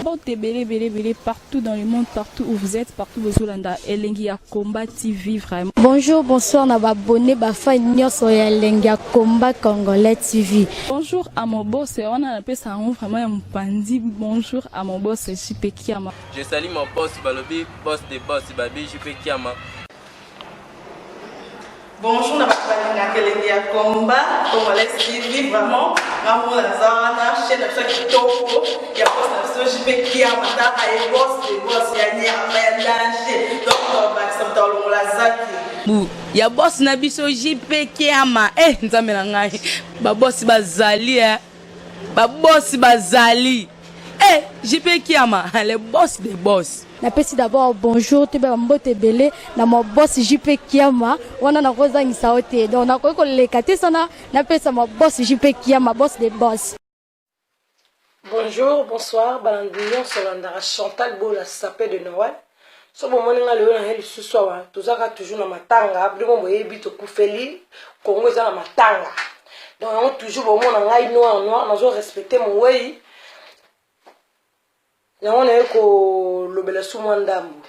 Bon, t'es belé partout dans le monde, partout où vous êtes, partout où vous êtes. Elengi ya Combat TV, vraiment. Bonjour, bonsoir, on va abonner à Elengi ya Combat Congolais TV. Bonjour à mon boss, on a appelé ça vraiment un pandi. Bonjour à mon boss, JP Kiama. Je salue mon boss, Balobi, boss des boss, Babi, JP Kiama. Bonjour, na bakalanga Elengi ya Combat Congolais TV, vraiment. Ramon Lazana, chaîne de Toko, il y a pas de JP Kiama, et boss des boss, il y a ni à danger. Donc, Baxam Talon Lazaki. Ya boss na biso JP Kiama. Nzambe na ngai. Ba boss bazali Ba boss bazali. JP Kiama, le boss des boss. Napesi d'abord bonjour, tu peux mbote belé na mon boss JP Kiama, wana na koza ngisaote. Donc na ko le kati sana, napesa mon boss JP Kiama, boss des boss. Bonjour, bonsoir, balandunion solandara Chantal Bola sapé de Noël. So bon moninga leo na heli suswa tuzaka toujours na matanga, abdimo moyebi to kufeli, Kongo eza na matanga. Donc on toujours bon mona ngai noir, nazo respecter mon way. On est ko lobela sumandambu.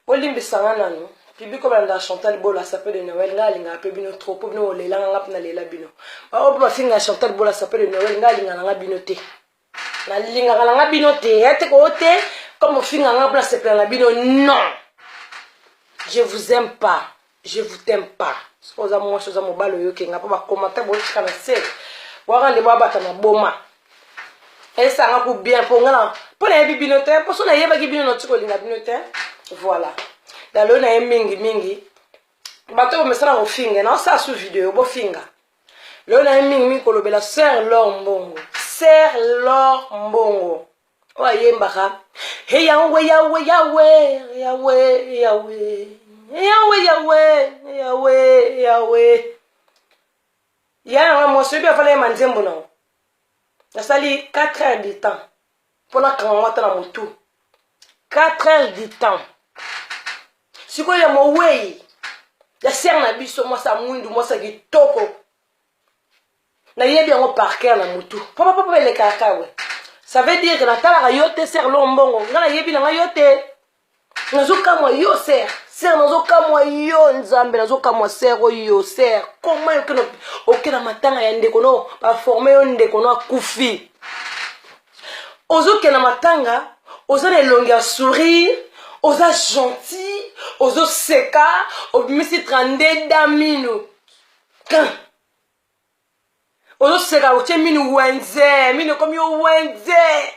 Olimbi sangana no. Pibi ko banda Chantal Bola sapé de Noël ngalinga pe bino trop po bino lela ngap na lela bino. Ba opa finga Chantal Bola sapé de Noël ngalinga na bino te. Na linga nga bino te, ete ko te comme finga ngap na sepela na bino non. Je vous aime pas. Je vous t'aime pas. Soza moi soza mobalo yo ke ngapa ba commentaire bo chika na se. Wa le ba bata na boma. Et ça va pour bien pour ngana pour les bibinote pour ça yeba ki binote ko linga binote voilà dans le na mingi bato me sala ko finga na ça sous vidéo bo finga le na mingi ko lobela ser lor mbongo o yemba ka he yawe ya mo se bien fallait manzembo non. Il a fallu 4 heures de temps pour la caméra dans mon tout. 4 heures de temps. Si quoi il y a mon way, il y a certains biso moi ça mouindou moi ça qui toko. Na yé bien au parquet na mutu. Papa les kaka ouais. Ça veut dire que la tala yote ser lombongo. Na yé bien na yote. Nazoka moi yo ser. Ser nazoka moi yo nzambe nazoka moi ser yo ser. Comment que no okena matanga ya ndeko no ba former yo ndeko no akufi. Ozo kena matanga, ozo ne longa sourire, ozo gentil, ozo seka, obimisi 32 damino. Quand ozo seka oche minu wenze, minu comme yo wenze.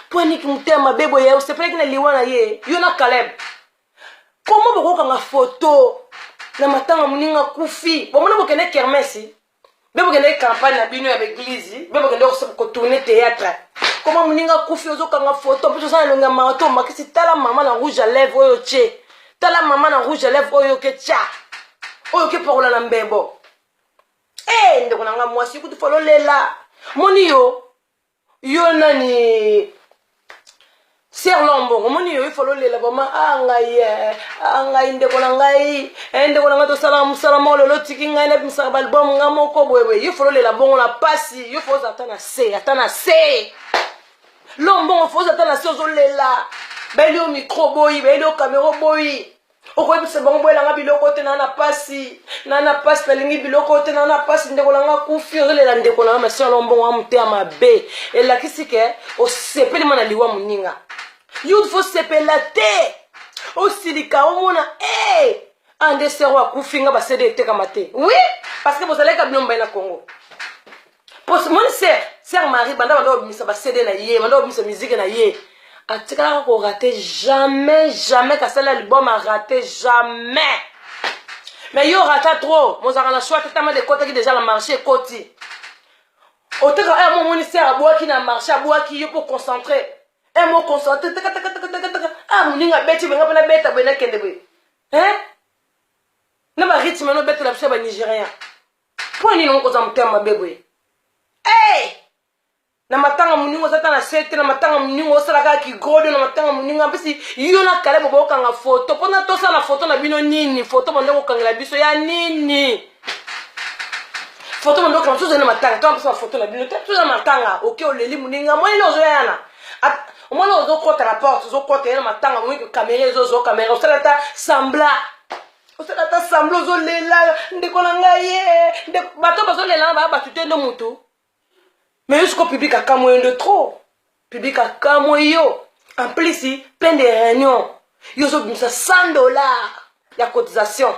Pwani kimutema bebo ye, usepele kina liwana ye, yo na Caleb. Comment boko kanga photo na matanga muninga kufi? Bomona bokene kermesi. Bebo kene campagne na bino ya église, bebo kene ko tourner théâtre. Comment muninga kufi ozo kanga photo, puis ça longa marathon makisi tala maman na rouge à lèvres oyo che. Tala maman na rouge à lèvres oyo ke cha. Oyo ke parola na mbebo. Ndeko nanga mwasi kutu folo lela. Moni yo nani Ser lombo, moni yo ifolo lela bama ngai ndeko na ngai to salamo lolo tiki ngai na bimisa balbum ngamoko bwewe ifolo lela bongo la pasi yo foza atana se lombo foza atana se zo lela beli o micro boy beli o caméra boy oko bimisa bongo bwela nga biloko te na pasi pelingi biloko te na pasi ndeko na nga kufi zo lela ndeko na masi lombo wa mtea mabe elakisi ke o sepeli mana liwa muninga. Il faut se pelate. Aussi les kaomona, un des serroirs koufinga ba cédé te kamate. Oui, parce que vous allez kabnomba na Congo. Pour mon sœur Marie banda misa ba cédé na yé, banda misa musique na yé. Atika ko rater jamais ka celle album a raté jamais. Mais yo rata trop. Mon zara na choix tellement de côté qui déjà la marché côté. Oteka mon sœur aboua qui na marché aboua qui yo pour concentrer. Un mot concentré, muninga beti benga bana beta bena kende bwe. Na ba rythme no beta la ba Nigérien. Pour ni non ko zamtema bebwe. Na matanga muningo zata na sete na matanga muningo osala ki godo na matanga muninga bisi yo na kale bobo kanga photo. Pona to sa na photo na bino nini, photo bande ko kangela biso ya nini. photo mon donc tout dans matanga toi pas photo la bino tout dans matanga OK oleli muninga moi ile ozoyana moi là ozokota la porte ozokota na matanga moi que caméra caméra osalata sembla ozolela ndeko na ngai de bato bazolela ba batute ndo mutu mais jusqu'au public a camoyen de trop public a camoyo en plus plein de réunions yo zo bimisa $100 ya cotisation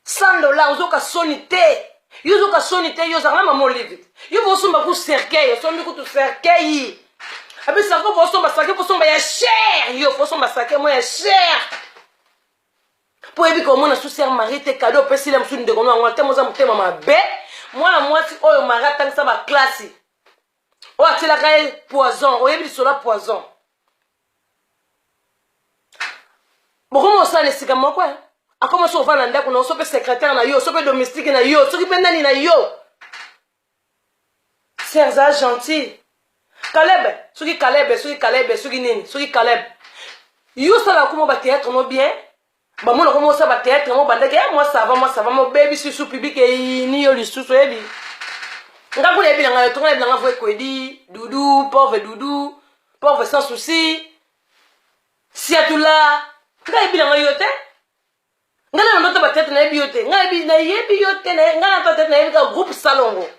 $100 ozoka sonité yo zo ka sonité yo za mama mo live yo bo somba ku cercueil so mi ku tu cercueil abi sa ko bo somba cercueil bo somba ya cher yo bo somba cercueil mo ya cher po ebi ko mona sous mari te cadeau pesi la msu ndeko no ngwa te mo za mutema mabe mwana mwasi oyo marata ngisa ba classe o atila ka poison o yebi sola poison bokomo sa le sika moko akoma so vana ndako na so pe secrétaire na yo so pe domestique na yo so ki pendani na yo serza gentil Caleb soki nini soki Caleb yo ça la comment ba théâtre no bien ba mona comment ça ba théâtre mo bandaki moi ça va mo baby sous public et ni yo lisusu ebi ngaku ebi nga to nga nga voye kwedi pauvre sans souci si atula nga ebi nga yote nga na ndoto ba tête na ebi yote nga ebi na yote nga na tête na ebi ka groupe salongo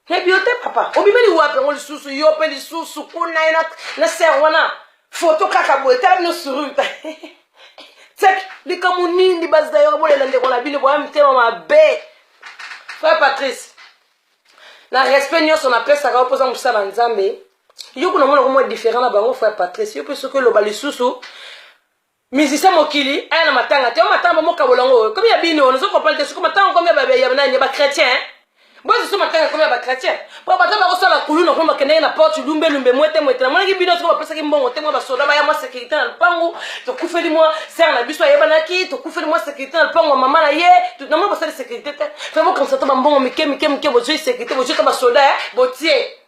ebi yote papa obimeli wapi ngo lisusu yo pe lisusu kuna na ser wana photo kaka boye ta no suruta tek likamuni ndi base d'ailleurs bolela ndeko na bino boya mtema mabe frère Patrice na respect nyonso na pesa ka opoza musala nzambe yo kuna mona ko différent na bango frère Patrice yo pe soko lo balisusu musicien mokili aya na matanga te o matanga mo kabolongo comme ya bino on zo comprendre que soko matanga comme ya nani ba chrétien bon je suis matanga comme ba chrétien po ba ba ko sala kulu na ko makene na porte lumbe mwete na mona ki bino soko ba pesa ki mbongo te mo ba soda ba ya mo sécurité na pango to kufeli mo ser na biso yeba na ki to kufeli mo sécurité na pango mama na ye to na mo ba sala sécurité te fait mo comme ça to ba mbongo mike bo jo sécurité bo jo to ba soda bo tie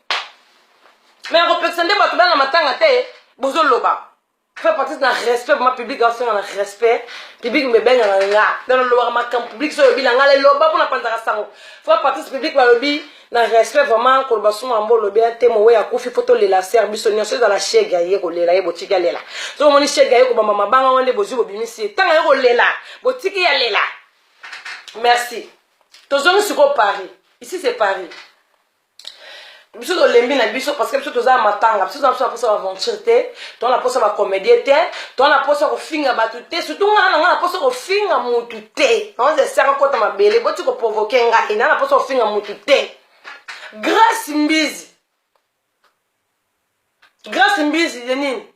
mais on peut sender ba to na matanga te bo zo loba faire partie d'un respect pour ma public aussi un respect public me benga nga dans le loir ma camp public so bila nga le loba pour na pandara sango faire partie public ba lobi na respect vraiment ko basu mambo lobi temo we akufi photo le la service nyonso dans la chega ye ko lela ye botika lela so moni chega ye ko mama mabanga wande bozi bobimisi tanga ye ko lela botiki ya lela merci tozongi siko Paris ici c'est Paris biso to lembi na biso parce que biso toza matanga biso na posa aventure te to na posa ba comédie te to na posa ko finga batu te surtout na posa ko finga mutu te on se sert ko ta mabele boti ko provoquer ngai na posa ko finga mutu te grâce mbizi de nini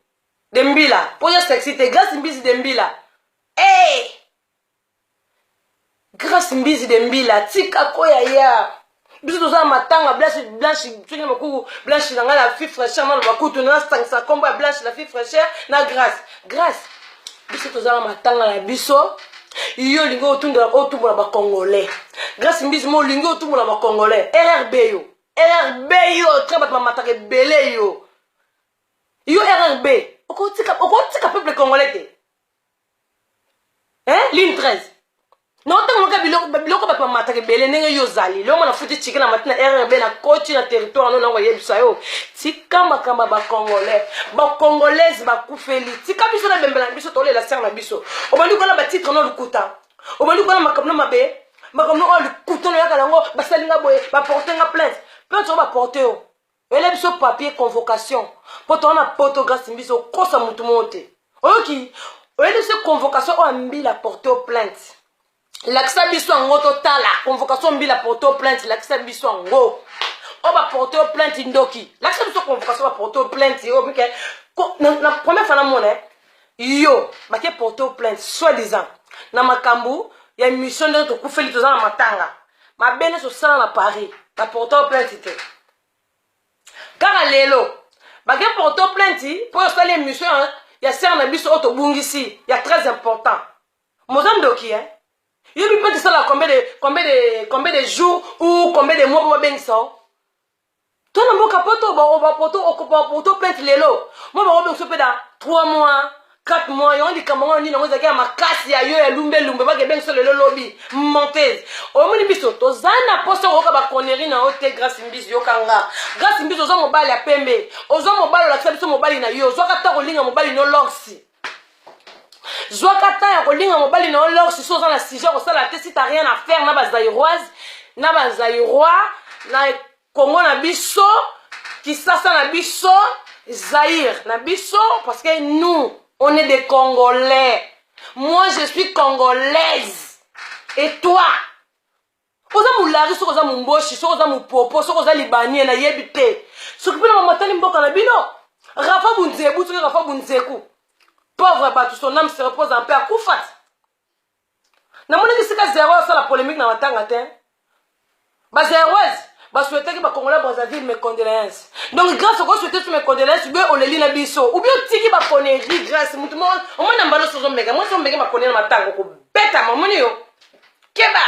de mbila pour ya sexité grâce mbizi de mbila grâce mbizi de mbila tika ko ya biso toza matanga blanche tuni makuku blanche na la fille fraîcheur na bakutu na sangsa kombo ya blanche la fille fraîcheur na grâce biso toza matanga na biso yo lingo otumbola ba congolais grâce mbizi mo lingo otumbola ba congolais RRB yo très bat mataka belé yo RRB okotika peuple congolais te ligne 13 non tant que biloko ba mataka belé ndenge yo zali lo mona futi chiki na matina RRB na coach na territoire no ngo yebisa yo tika makamba ba congolaise ba kufeli tika biso na bembela biso tole la ser na biso o bandu ko na ba titre no lukuta o bandu ko na makamno mabe makamno o lukuta no yakala ngo basalinga boye ba porter nga plainte peut-être ba porter o ele biso papier convocation poto na photographie biso kosa mutu monte oki ele biso convocation o ambi la porter plainte l'accès biso ngo totala convocation mbila porter plainte l'accès biso ngo o ba porter plainte ndoki l'accès biso convocation ba porter plainte yo bike na première fois na mona yo ba ke porter plainte soi-disant na makambu ya mission de to kufeli to za na matanga ma bene so sala na Paris ba porter plainte te kara lelo ba ke porter plainte pour installer mission ya ser na biso auto bungisi ya très important mozamdoki il lui peut ça là combien de jours ou combien de mois pour bien ça toi na mboka poto ba poto plainte lelo moi ba bien so pe dans 3 mois 4 mois, on dit comment on dit non, on ma casse ya yo ya lumbe ba ke ben sur le lobby monteuse. O moni biso to zana poso ko ba connerie na hote grâce mbiso yo kanga. Grâce mbiso zo mobile ya pembe. Ozo mobile la biso mobile na yo. Zo kata ko linga mobile no loxi. Zo kata ya ko linga mobile no loxi so za na sujet ko sala te si t'as rien à faire na ba zairoise, na ba zairois, na Congo na biso, qui ça na biso, Zaïre na biso parce que nous on est des Congolais. Moi, je suis congolaise. Et toi? Oza moulari, so oza mumboshi, so oza mupopo, so oza libanien na yebite. So qui peut na matani mboka na bino? Rafa Bunzebu, so Rafa Bunzeku. Pauvre batu, son âme se repose en paix à Koufat. Na moni ki sika zéro ça la polémique na matanga te. Ba zéroise. Bah souhaiter que les Congolais Brazzaville mes condoléances. Donc grâce au quoi souhaiter mes condoléances, bien on les lit na biso. Ou bien tiki ba connaît grâce tout le monde. Au moins na balo so mega. Moi so mega ba connaît na matanga ko beta mamoni yo. Keba.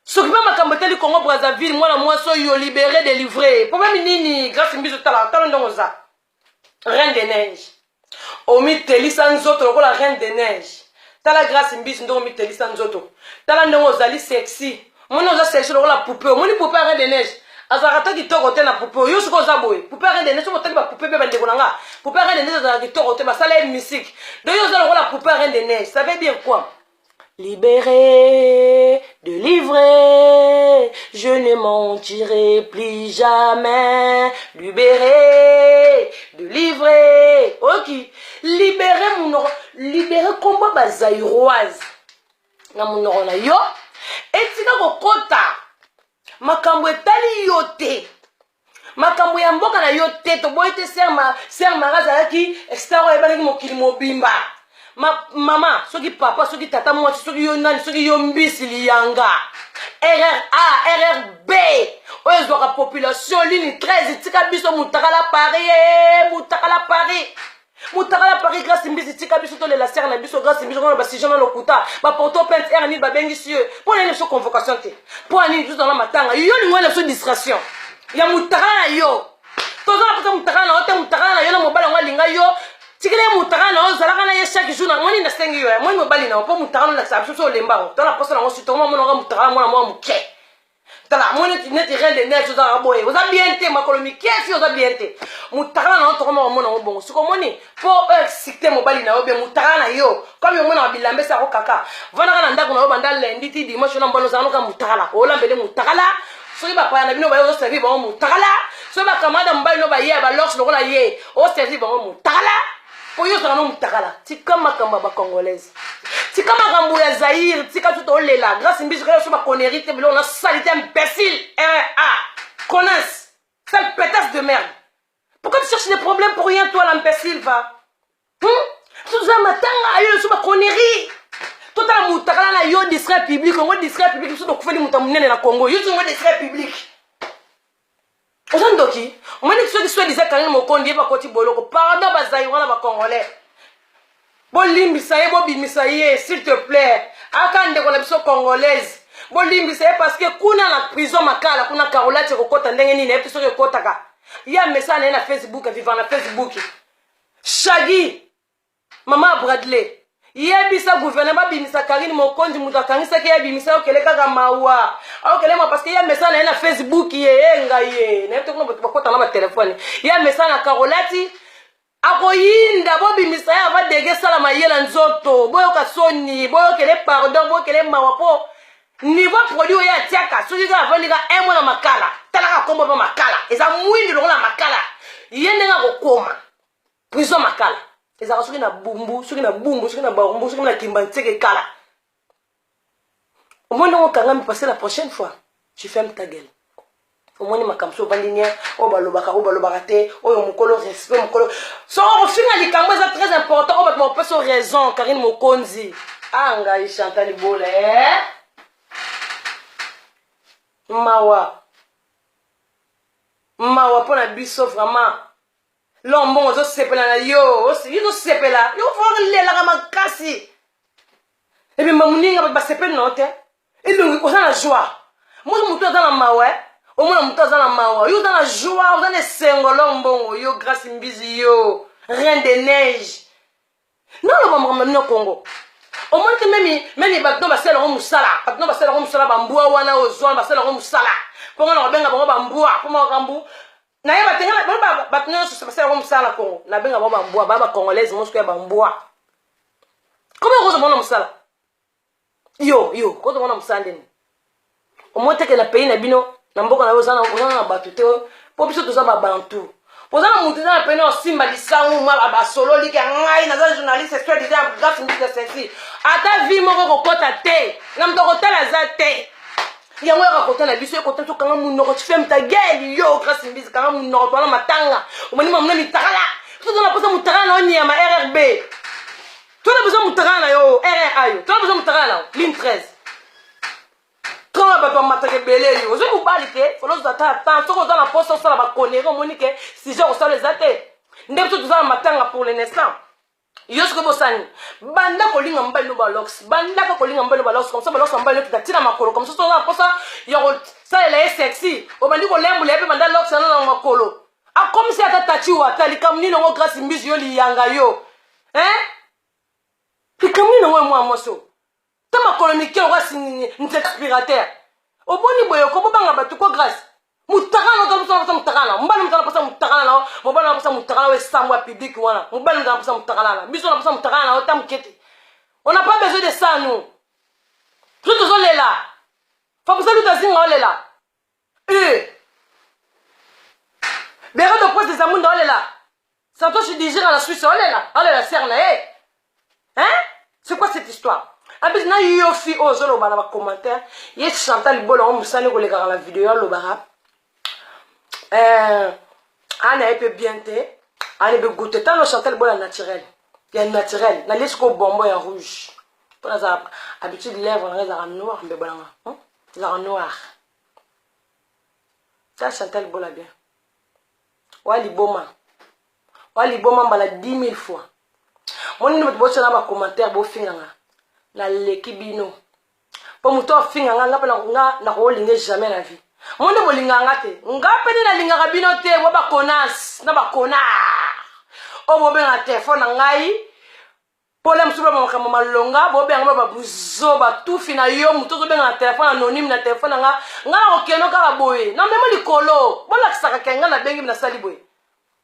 Ce qui va m'accompagner du Congo Brazzaville, moi so yo libéré délivré. Problème nini grâce mbiso tala ndongoza. Reine des neiges. Omi telisa nzoto la reine des neiges. Tala grâce mbiso ndo omi telisa nzoto. Tala ndongoza li sexy. Moi, je sais que la poupée, moi, je poupée reine de neige. Azarata qui tord la poupée, yo ce qu'on zaboy. Poupée reine de neige, on t'a poupée bébé de Golanga. Poupée reine de neige, qui tord bah ça l'aide musique. Donc yo la poupée reine de neige, ça veut dire quoi? Libéré, délivré, je ne mentirai plus jamais. Libéré, délivré, ok. Libéré mon libéré combat bazairoise. Na mon na yo. Etika kokota makambo etali yote makambo ya mboka na yote to boite ser magaza ki extra ebani mokili mobimba mama soki papa soki tata moi soki yo nani soki yo mbisi liyanga RRA RRB oyo zwa population ligne 13 etika biso mutakala Paris Mutakala Paris grâce mbisi tika biso to la serre na biso grâce mbisi ko ba si jamais lokuta ba porto pente er ni ba bengi sie pour les so convocation te pour ani tout dans la matanga yo ni ngwana so distraction ya mutakala yo to za pa mutakala na ote mutakala yo na mobala ngwa linga yo tikile mutakala na ozala na ye chaque jour na ngoni na sengi yo moi mobali na po mutakala na sa so lemba to la posa na so to mo na mutakala mo na mo muke tala moi net rien de net za boye oza bien te makolomi kesi oza bien te mutakala na to mo na bon siko moni pour exciter mobali na yo bien mutakala na yo comme yo mona bilambe sa ko kaka vana kana ndako na yo banda lundi ti dimanche na mbono za no ka mutakala o lambele mutakala soki ba pa na bino ba yo servir ba mutakala so ba kamada mbali no ba ye ba lox lokola ye o servir ba mutakala po yo za no mutakala tika makamba ba congolaise tika makambo ya Zaïre tika tout olela grâce mbiso ka so ba connerie te bilo na salité imbécile connasse sale pétasse de merde. Pourquoi tu cherches des problèmes pour rien toi l'imbécile va tout ça matanga ayo so ba connerie tout à mutakala na yo distrait public on distrait public so dokufeli mutamunene na Congo yo so distrait public Ozandoki, on m'a dit que ceux qui sont disait quand même au Congo pas côté boloko pardon ba Zaïrois ba Congolais. Bon limbisaye bo bimisaye s'il te plaît. Akande ko na biso congolaise. Bon limbisaye parce que kuna na prison makala kuna Karolate ko kota ndenge nini epi so ko kotaka. Ya message na Facebook vivant na Facebook. Shaggy Mama Bradley. Yebisa gouvernement bimisa Karine Mokonzi mutakangisa ke yebimisa okeleka ka mawa. Okelema parce que ya message na Facebook yenga ye. Na to ko bakota na ba téléphone. Ya message na Karolate akoyinda bobimisa ya va dege sala mayela nzoto boyo kasoni boyo kele pardon boyo kele mawapo niveau produit ya tiaka soki ka avandika emo na makala talaka kombo pa makala eza mwindi lokola makala yende nga kokoma prison makala eza soki na bumbu soki na bumbu soki na barumbu soki na kimba nteke kala au moins on kanga me passer la prochaine fois tu fermes ta gueule. Au moins ma kamso bandinien o balobaka te o yo mukolo respect mukolo so au final likambo c'est très important o ba peso raison Karine Mokonzi anga i Chantal Bole mawa pona biso vraiment lombon ozo sepela na yo sepela yo faut lela ka makasi et puis mamuninga ba sepela note et donc on a la joie moi muto dans la mawa au moins muto dans la mawa yo dans la joie dans les sengolo mbongo yo grâce mbizi yo reine des neiges Non, le Congo. Au moins, même maintenant, bah, c'est le moussala. Maintenant, bah, c'est le moussala, bamboua, wana, ozon, bah, c'est le moussala. Pour moi, on a bien bamboua, pour moi, bambou. Na yeba tenga, bah, c'est le moussala, Congo. Na bien bamboua, bah, congolaise, moi, je suis bamboua. Comment on a moussala? Yo, quand on a moussala, au moins, t'es que le pays, na bino, na mboko, na ozana, ozana, batute, pour biso, tout ça, bah, bantou. Pour ça, on a peine aussi mal solo, li ngai na journaliste, c'est déjà grâce à une ceci. À ta vie, mon recote à thé. Nam to hotel à zate. Ya moi raconter la biso ko tanto kanga mun no tu fais ta gueule yo grâce à une kanga mun no to na matanga. O mani mamna mi tagala. Tu dois poser mutara na oni ma RRB. Tu as besoin mutara na yo RRA yo. Tu as besoin mutara na ligne 13. Quand on va mater belé yo, je vous parle que faut nous attendre tant que dans la poste ça va connaître on monique si j'ai reçu les athées. Ndem tout dans matanga pour l'instant. Yo ce que vous savez, banda ko linga mbali no balox, banda ko linga mbali no balox comme ça balox mbali no tina makolo comme ça on pour ça yo ça elle est sexy. O bandi ko lembu lebe banda lox na makolo. A comme si ata tati wa tali comme ni no grâce mbisi yo li yanga yo. Hein? Puis comme ni no moi so. Tama colonique on va signer un expirateur. Au boni boyo ko banga batu ko grâce. Mutakana to so mutakana. Mbana mutana pasa mutakana na. Mbana pasa mutakana we samwa public wana. Mbana mutana pasa mutakana na. Biso na pasa mutakana na otam kete. On n'a pas besoin de ça nous. Tout zo lela. Faut que ça nous tazinga lela. Béré de poste des amours dans lela. Ça toi je dis à la Suisse lela. Lela serna hein? C'est quoi cette histoire? Abis na yo fi ozolo bana ba commentaire. Yes Chantal Bola on musane ko lega la vidéo lo bara. Ana epé bien té. Ana be goûter tant le Chantal Bola naturel. Il y a naturel. Na laisse ko bonbon en rouge. Pour ça habitude lèvres on les a noir mais balanga. Hein? Les a noir. Ça Chantal Bola bien. Wali boma bala 10 000 fois. Mon ni me bosse na ba commentaire bo finganga. Na leki bino po muto finga nga ngapa na ko linge jamais la vie monde bo linga ngate ngape ni na linga bino te bo ba konas na ba kona o bo be na téléphone ngai problème sur ba kama malonga bo be ngaba buzo ba tout fina yo muto zo be na téléphone anonyme na téléphone nga o keno ka boye na memo likolo bo la kisaka kenga na bengi na sali boye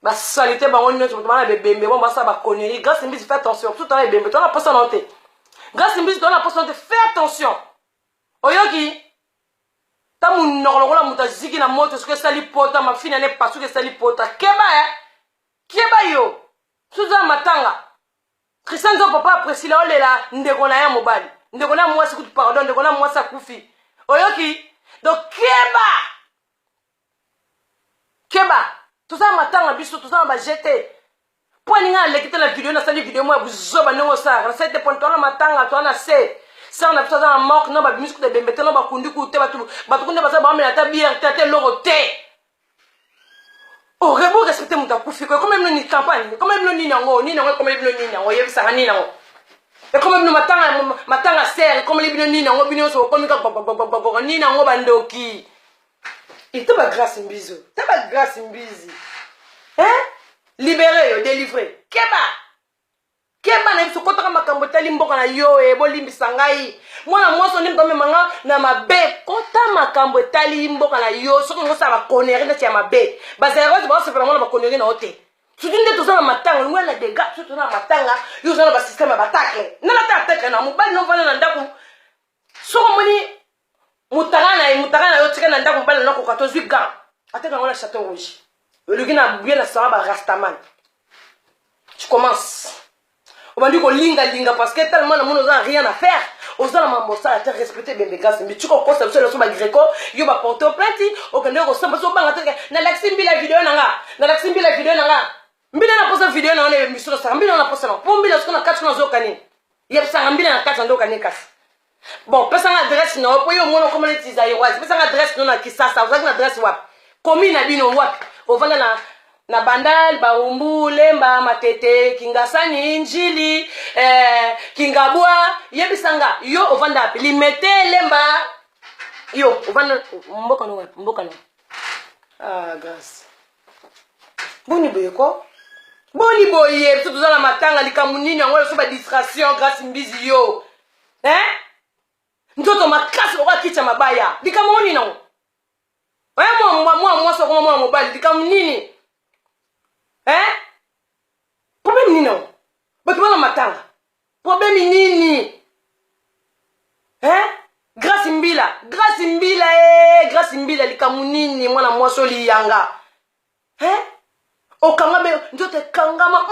ba salité ba ngoni nyoto ba na bebembe bo ba sa ba connerie grâce mbi fais attention tout à bebembe to na posa noté. Grâce à Mbisi, on a possibilité de faire attention. Oyoki, ta moun norlola muta ziki na moto, ce que ça li pota, ma fille n'est pas sûr que ça li pota. Keba yo, Suza matanga. Christian zo papa apprécie la olela, ndekona ya mobali. Ndekona moi c'est pardon, ndekona moi ça koufi. Oyoki, donc Keba, tout ça matanga biso, tout ça va jeter. Pour ninga lekite la vidéo na sali vidéo moi buzo ba nongo sa na site point tona matanga tona se ça on a besoin d'un moque non ba musique de bembete non ba kundi ku te ba kunde ba sa ba mela ta bière tete loro te o rebo respecter muta kufi ko comme même ni campagne comme même ni nango comme même ni nango yebi sa ni nango et comme même matanga serre comme les ni nango bino so comme ka ni nango bandoki il te ba grâce mbizo te ba grâce mbizi hein. Libéré, délivré. Keba na biso kotaka makambo tali mboka na yo e bolimbisa ngai. Mwana mwasi ndi mtome manga na mabe kota makambo tali mboka na yo soko ngosa ba koneri na tia mabe. Bazero ba se fera mwana ba koneri na hote. Tudinde to na matanga ngwana de gars to na matanga yo zana ba système ba tacle. Na na tacle na mobali no vana na ndaku. Soko moni mutagana yo tika na ndaku mbala na ko 14 gars. Ateka ngona château rouge. Le gars a bien la saraba Rastaman. Tu commences. On va dire qu'on linga parce que tellement de monde n'a rien à faire. Aux gens à ça à te respecter bien les gars. Mais tu comprends ça sur le son gréco. Yo va porter plainte. Au Canada on s'en va sur banc. Na l'aximbi la vidéo nanga. Na l'aximbi la vidéo nanga. Mbina na posa vidéo nanga les missions ça. Mbina na posa non. Pour mbina ce qu'on a 4 dans okani. Yep ça mbina na 4 dans okani kas. Bon, personne adresse non. Pour yo mono comment les tisaï ouais. Personne adresse non na kisasa. Vous avez une adresse wap. Commune na bino wap. Ovanda na bandal ba umbu lemba matete kingasani njili kingabua yebisanga yo ovanda limete lemba yo ovanda mboka no ah grâce boni boyeko boni boye biso toza na matanga likambo nini yango so ba distraction grâce mbizi yo nzoto makasi lokola kiti ya mabaya likambo nini nango mwasi okoma mwana mobali likambo nini problème nini nango bato bana matanga problème nini grâce mbila likambo nini mwana mwasi oliyanga okanga be nzote kangama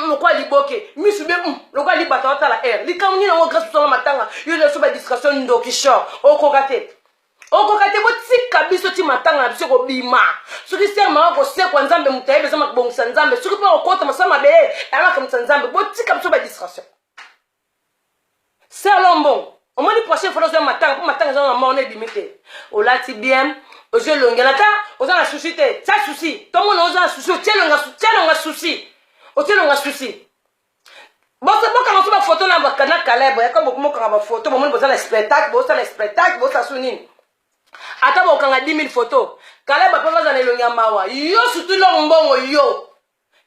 lokwa liboke misu be lokwa libata watala likambo nini nango grâce osala matanga yo leso ba distraction ndoki short okokate botika biso ti matanga na biso kobima soki ser maka kosekwa nzambe moto ayebi eza makobongisa nzambe soki mpe kokota masala mabe ayamakamisa nzambe botika biso ba distraction ser lombongo omoni prochaine fois ozoya matanga mpo matanga eza na mona ebimi te olati bien ozolongela ata oza na susi te tia susi tomona oza na susi otielonga susi bokanga so bafoto na Caleb yaka bokanga bafoto bomoni boza na spectacle bosala spectacle bosala so nini ata bokanga 10 000 photo Caleb ape baza na elongi ya mawa yo surtout lombongo yo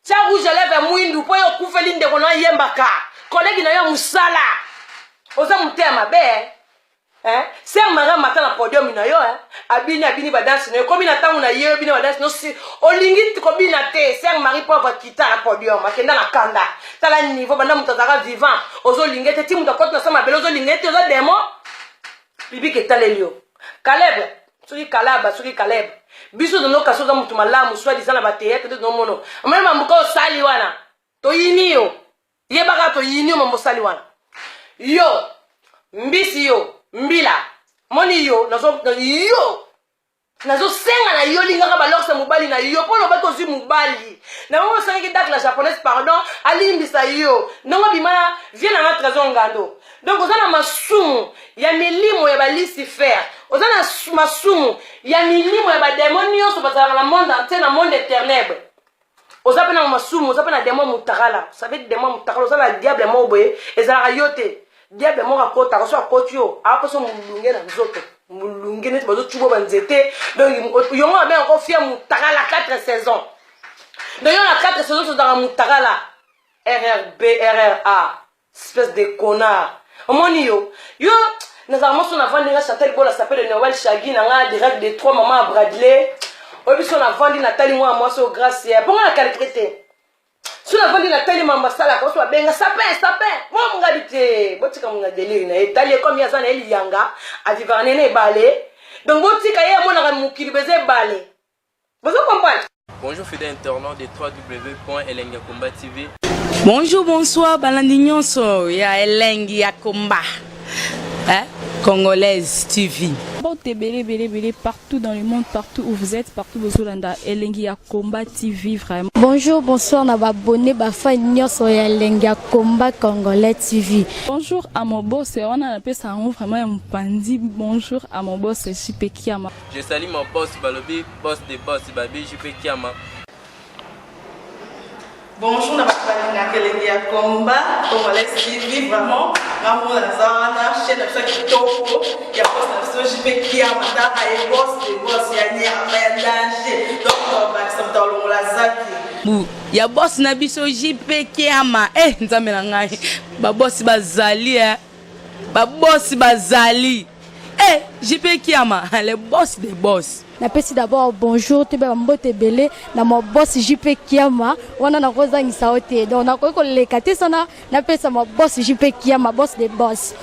tia rouge à lèvres mwindu mpo yo okufeli ndeko na yembaka kolegi na yo mosala oza motema mabe ser mara mata na podium na yo abini badanse na yo komi na ntango na ye obini badanse no si olingi kobina te ser mari mpo avakita na podium akenda na kanda tala niveau banda moto azalaka vivant ozolingi te ti moto akoti na sa mabele ozolingi te oza demo bibike etaleli yo Caleb soki Caleb biso tozokasi oza moto malamu swadiza na bateatre te tozomono omoni mambuka osali wana toyini yo yebaka toyini yo mambo osali wana yo mbisi yo mbila moni yo nazosenga na yo lingaka balorse mobali na yo mpo lobaki ozwi mobali na bango osengaki date la japonaise pardon alimbisa yo ndongo bimana vie nanga trésor ngando donc oza na masumu ya milimo ya balisifer oza na masumu ya milimo ya bademo nyonso bazalaka na monde entier na monde éternel oza mpe na masumu oza mpe na demo mutakala osave demo mutakala oza na diable moko boye ezalaka yo te diable moko akotaka so akoti yo akoso mulunge na nzoto mulunge neti bazotubo banzete donc yongo abenga kofia mutakala 4 saisons donc yo na 4 saisons tozalaka mutakala RRB RRA espèce de connard omoni yo nazala moso navandi nga Chantal Bola s'appelle Noël Shagi nanga direct de 3 maman à Bradley oyebi so navandi natali mwana mwasi o gracière mponga na calcule te so navandi natali mamba salaka oso babenga sapin mwa mongabi te botika monga deliri na etali ekomi aza na eliyanga avivaka nene ebale donc botika ye amonaka mokili beza ebale bozo comprendre. Bonjour fidèle internaute de www.elengiakomba TV. Bonjour, bonsoir, balandi nyonso ya Elengi ya Komba. Congolaise TV. Bon, belé, partout dans le monde, partout où vous êtes, partout où vous êtes, Elengi ya Komba TV, vraiment. Bonjour, bonsoir, na abonné, fa nyonso ya Elengi ya Komba Congolais TV. Bonjour à mon boss, on a appelé ça vraiment un pandi. Bonjour à mon boss, JP Kiama. Je salue mon boss Balobi, boss des boss, Babi, JP Kiama. Bonjour, na balinga Elengi ya Komba Congolais TV, vraiment ngamu na zana chaîne de kitoko ya boss na JP Kiama ta ay boss de boss ya nyama ya danger donc ba samta longola zaki ya boss na biso JP Kiama nzambe na ngai ba boss bazali JP Kiama le boss des boss. Napesi d'abord bonjour te ba mbote belé na mo boss JP Kiama wana na kozangisa ote donc na ko leka te sana napesa mo boss JP Kiama boss des boss.